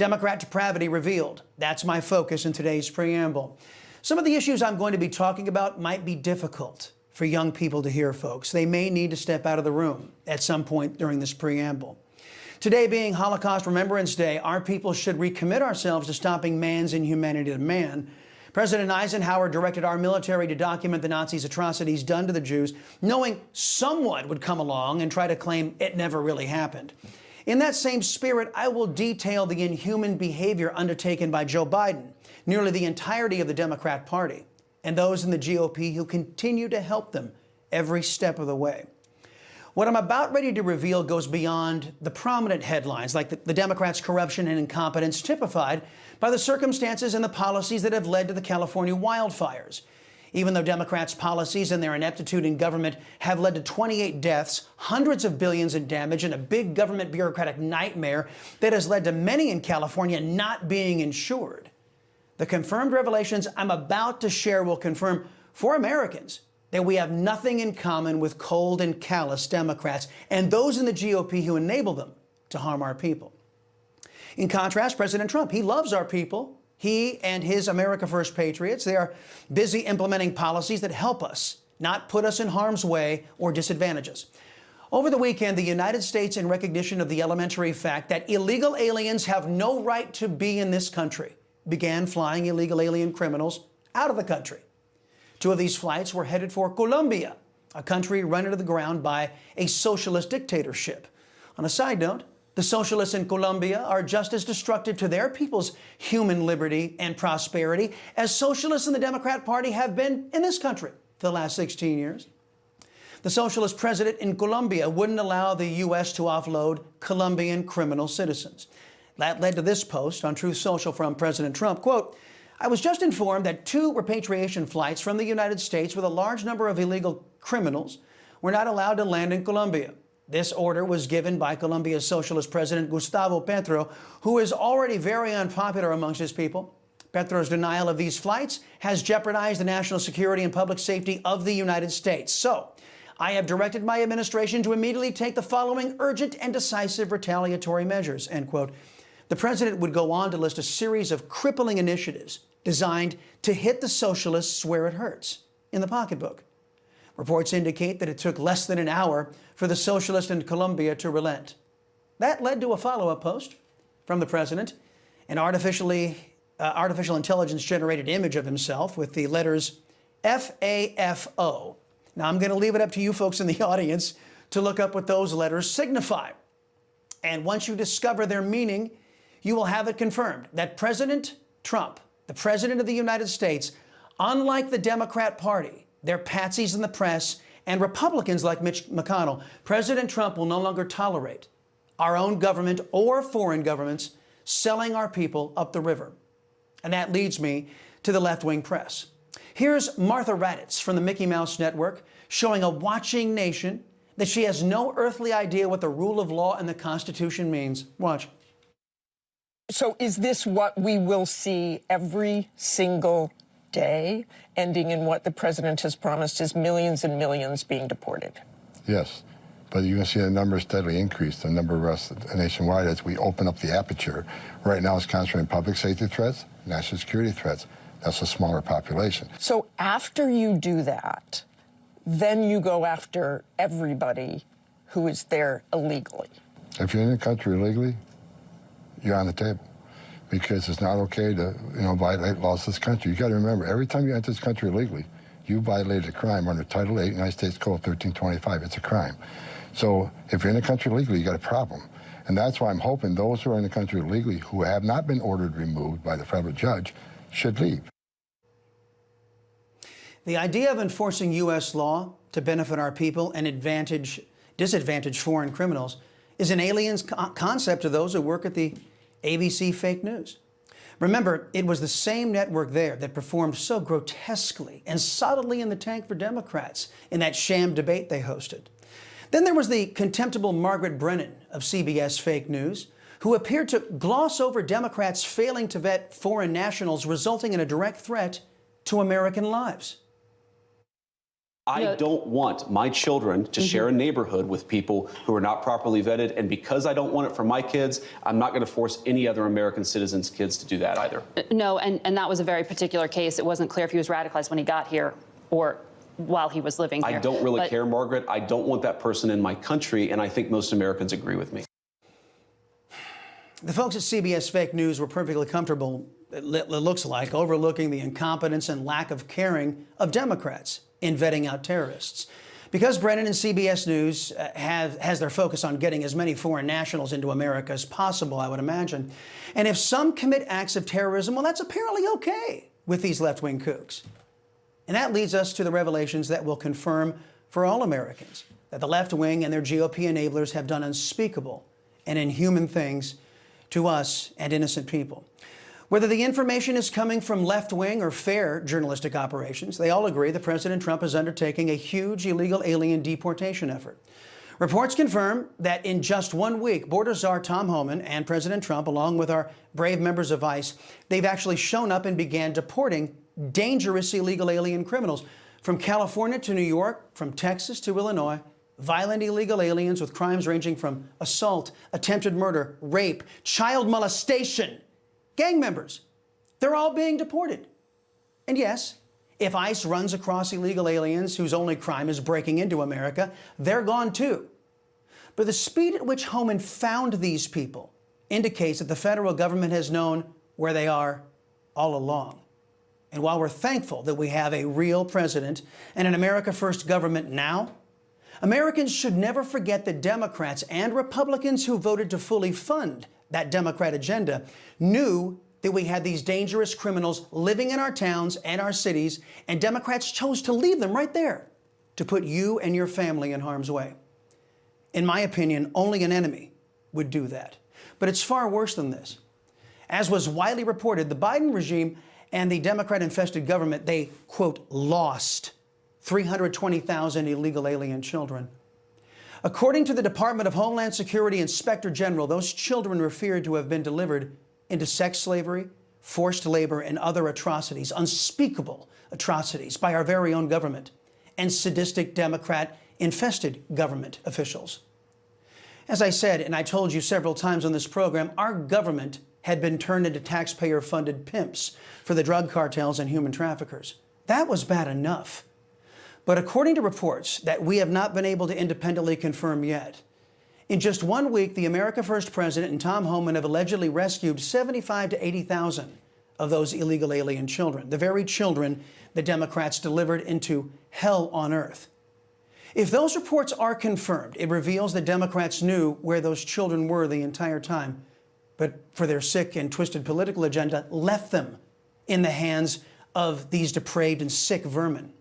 Democrat depravity revealed. That's my focus in today's preamble. Some of the issues I'm going to be talking about might be difficult for young people to hear, folks. They may need to step out of the room at some point during this preamble. Today being Holocaust Remembrance Day, our people should recommit ourselves to stopping man's inhumanity to man. President Eisenhower directed our military to document the Nazis' atrocities done to the Jews, knowing someone would come along and try to claim it never really happened. In that same spirit, I will detail the inhuman behavior undertaken by Joe Biden, nearly the entirety of the Democrat Party, and those in the GOP who continue to help them every step of the way. What I'm about ready to reveal goes beyond the prominent headlines, like the Democrats' corruption and incompetence typified by the circumstances and the policies that have led to the California wildfires. Even though Democrats' policies and their ineptitude in government have led to 28 deaths, hundreds of billions in damage, and a big government bureaucratic nightmare that has led to many in California not being insured, the confirmed revelations I'm about to share will confirm for Americans that we have nothing in common with cold and callous Democrats and those in the GOP who enable them to harm our people. In contrast, President Trump, he loves our people. He and his America First patriots, they are busy implementing policies that help us, not put us in harm's way or disadvantage us. Over the weekend, the United States, in recognition of the elementary fact that illegal aliens have no right to be in this country, began flying illegal alien criminals out of the country. Two of these flights were headed for Colombia, a country run into the ground by a socialist dictatorship. On a side note, the socialists in Colombia are just as destructive to their people's human liberty and prosperity as socialists in the Democrat Party have been in this country for the last 16 years. The socialist president in Colombia wouldn't allow the U.S. to offload Colombian criminal citizens. That led to this post on Truth Social from President Trump, quote, "I was just informed that 2 repatriation flights from the United States with a large number of illegal criminals were not allowed to land in Colombia. This order was given by Colombia's socialist president, Gustavo Petro, who is already very unpopular amongst his people. Petro's denial of these flights has jeopardized the national security and public safety of the United States. So, I have directed my administration to immediately take the following urgent and decisive retaliatory measures," end quote. The president would go on to list a series of crippling initiatives designed to hit the socialists where it hurts, in the pocketbook. Reports indicate that it took less than an hour for the socialist in Colombia to relent. That led to a follow-up post from the president, an artificial intelligence-generated image of himself with the letters FAFO. Now, I'm going to leave it up to you folks in the audience to look up what those letters signify. And once you discover their meaning, you will have it confirmed that President Trump, the President of the United States, unlike the Democrat Party, their patsies in the press, and Republicans like Mitch McConnell, President Trump will no longer tolerate our own government or foreign governments selling our people up the river. And that leads me to the left-wing press. Here's Martha Raddatz from the Mickey Mouse Network showing a watching nation that she has no earthly idea what the rule of law and the Constitution means. Watch. So is this what we will see every single day, ending in what the president has promised is millions and millions being deported? Yes, but you're going to see the number steadily increase, the number of arrests nationwide as we open up the aperture. Right now it's concentrating public safety threats, national security threats. That's a smaller population. So after you do that, then you go after everybody who is there illegally. If you're in the country illegally, you're on the table, because it's not okay to, violate laws of this country. You got to remember, every time you enter this country illegally, you violated a crime under Title 8, United States Code 1325. It's a crime. So if you're in the country illegally, you got a problem. And that's why I'm hoping those who are in the country illegally, who have not been ordered removed by the federal judge, should leave. The idea of enforcing U.S. law to benefit our people and disadvantage foreign criminals is an alien concept to those who work at the ABC fake news. Remember, it was the same network there that performed so grotesquely and subtly in the tank for Democrats in that sham debate they hosted. Then there was the contemptible Margaret Brennan of CBS Fake News, who appeared to gloss over Democrats failing to vet foreign nationals, resulting in a direct threat to American lives. I don't want my children to share a neighborhood with people who are not properly vetted. And because I don't want it for my kids, I'm not going to force any other American citizens' kids to do that either. No, and that was a very particular case. It wasn't clear if he was radicalized when he got here or while he was living here. I don't really care, Margaret. I don't want that person in my country, and I think most Americans agree with me. The folks at CBS Fake News were perfectly comfortable, it looks like, overlooking the incompetence and lack of caring of Democrats in vetting out terrorists. Because Brennan and CBS News has their focus on getting as many foreign nationals into America as possible, I would imagine. And if some commit acts of terrorism, well, that's apparently okay with these left-wing kooks. And that leads us to the revelations that will confirm for all Americans that the left wing and their GOP enablers have done unspeakable and inhuman things to us and innocent people. Whether the information is coming from left-wing or fair journalistic operations, they all agree that President Trump is undertaking a huge illegal alien deportation effort. Reports confirm that in just 1 week, border czar Tom Homan and President Trump, along with our brave members of ICE, they've actually shown up and began deporting dangerous illegal alien criminals from California to New York, from Texas to Illinois, violent illegal aliens with crimes ranging from assault, attempted murder, rape, child molestation, gang members. They're all being deported. And yes, if ICE runs across illegal aliens whose only crime is breaking into America, they're gone too. But the speed at which Homan found these people indicates that the federal government has known where they are all along. And while we're thankful that we have a real president and an America First government now, Americans should never forget that Democrats and Republicans who voted to fully fund that Democrat agenda knew that we had these dangerous criminals living in our towns and our cities, and Democrats chose to leave them right there to put you and your family in harm's way. In my opinion, only an enemy would do that. But it's far worse than this. As was widely reported, the Biden regime and the Democrat-infested government, they, quote, lost 320,000 illegal alien children. According to the Department of Homeland Security Inspector General, those children were feared to have been delivered into sex slavery, forced labor, and other atrocities, unspeakable atrocities by our very own government and sadistic Democrat-infested government officials. As I said, and I told you several times on this program, our government had been turned into taxpayer-funded pimps for the drug cartels and human traffickers. That was bad enough. But according to reports that we have not been able to independently confirm yet, in just 1 week, the America First president and Tom Homan have allegedly rescued 75,000 to 80,000 of those illegal alien children, the very children the Democrats delivered into hell on earth. If those reports are confirmed, it reveals that Democrats knew where those children were the entire time, but for their sick and twisted political agenda, left them in the hands of these depraved and sick vermin.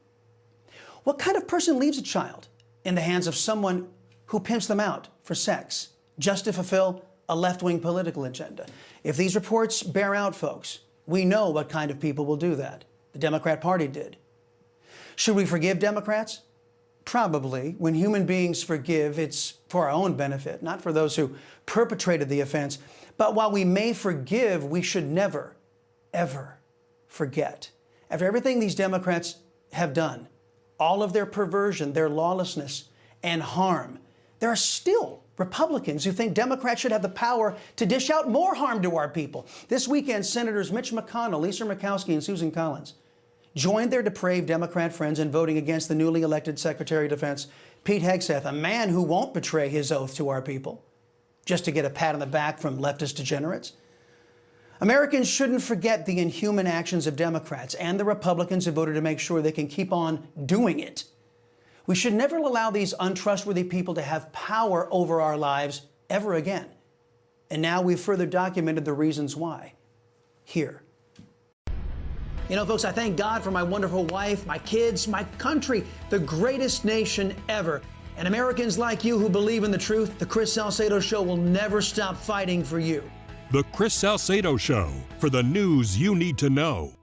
What kind of person leaves a child in the hands of someone who pimps them out for sex just to fulfill a left-wing political agenda? If these reports bear out, folks, we know what kind of people will do that. The Democrat Party did. Should we forgive Democrats? Probably. When human beings forgive, it's for our own benefit, not for those who perpetrated the offense. But while we may forgive, we should never, ever forget. After everything these Democrats have done, all of their perversion, their lawlessness, and harm, there are still Republicans who think Democrats should have the power to dish out more harm to our people. This weekend, Senators Mitch McConnell, Lisa Murkowski, and Susan Collins joined their depraved Democrat friends in voting against the newly elected Secretary of Defense, Pete Hegseth, a man who won't betray his oath to our people just to get a pat on the back from leftist degenerates. Americans shouldn't forget the inhuman actions of Democrats and the Republicans who voted to make sure they can keep on doing it. We should never allow these untrustworthy people to have power over our lives ever again. And now we've further documented the reasons why. Here. You know, folks, I thank God for my wonderful wife, my kids, my country, the greatest nation ever. And Americans like you who believe in the truth, the Chris Salcedo Show will never stop fighting for you. The Chris Salcedo Show, for the news you need to know.